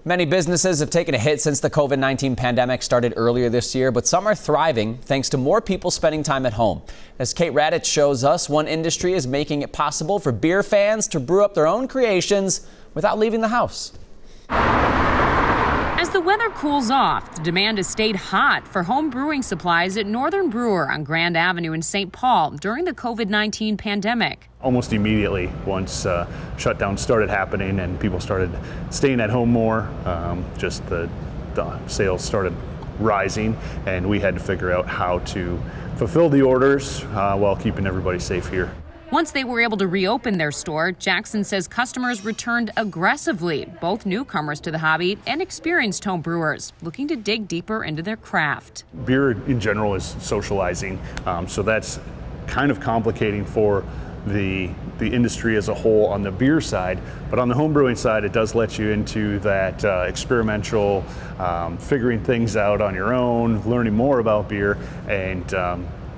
Many businesses have taken a hit since the COVID-19 pandemic started earlier this year, but some are thriving thanks to more people spending time at home. As Kate Radich shows us, one industry is making it possible for beer fans to brew up their own creations without leaving the house. As the weather cools off, the demand has stayed hot for home brewing supplies at Northern Brewer on Grand Avenue in St. Paul during the COVID-19 pandemic. Almost immediately, once shutdown started happening and people started staying at home more, just the sales started rising, and we had to figure out how to fulfill the orders while keeping everybody safe here. Once they were able to reopen their store, Jackson says customers returned aggressively, both newcomers to the hobby and experienced home brewers looking to dig deeper into their craft. Beer in general is socializing, so that's kind of complicating for the industry as a whole on the beer side, but on the home brewing side, it does let you into that experimental, figuring things out on your own, learning more about beer, and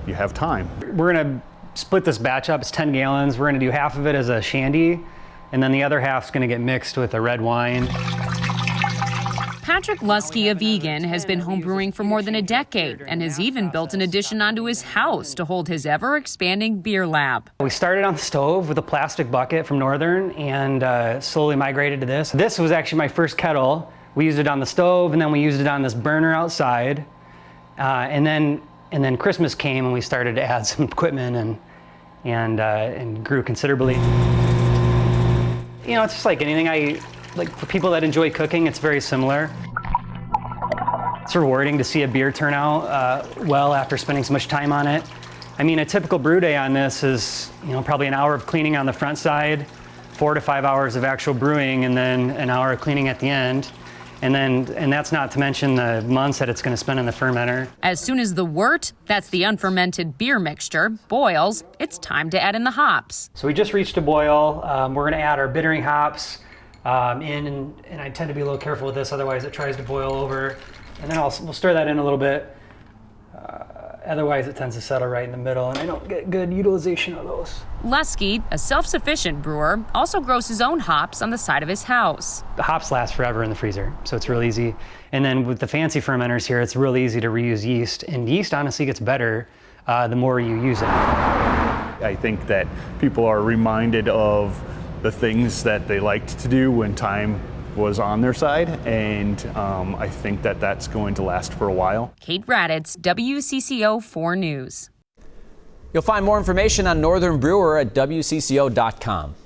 you have time. We're gonna split this batch up. It's 10 gallons. We're gonna do half of it as a shandy, and then the other half's gonna get mixed with a red wine. Patrick Lusky, a vegan, has been homebrewing for more than a decade and has even built an addition onto his house to hold his ever-expanding beer lab. We started on the stove with a plastic bucket from Northern and slowly migrated to this. This was actually my first kettle. We used it on the stove, and then we used it on this burner outside. And then Christmas came, and we started to add some equipment and grew considerably. You know, it's just like anything. Like for people that enjoy cooking, it's very similar. It's rewarding to see a beer turn out well after spending so much time on it. I mean, a typical brew day on this is, probably an hour of cleaning on the front side, 4 to 5 hours of actual brewing, and then an hour of cleaning at the end. And that's not to mention the months that it's going to spend in the fermenter. As soon as the wort, that's the unfermented beer mixture, boils, it's time to add in the hops. So we just reached a boil. We're going to add our bittering hops and I tend to be a little careful with this, otherwise it tries to boil over. And then we'll stir that in a little bit. Otherwise it tends to settle right in the middle, and I don't get good utilization of those. Lusky, a self-sufficient brewer, also grows his own hops on the side of his house. The hops last forever in the freezer, so it's real easy. And then with the fancy fermenters here, it's real easy to reuse yeast, and yeast honestly gets better the more you use it. I think that people are reminded of the things that they liked to do when time was on their side, and I think that that's going to last for a while. Kate Radich, WCCO 4 News. You'll find more information on Northern Brewer at WCCO.com.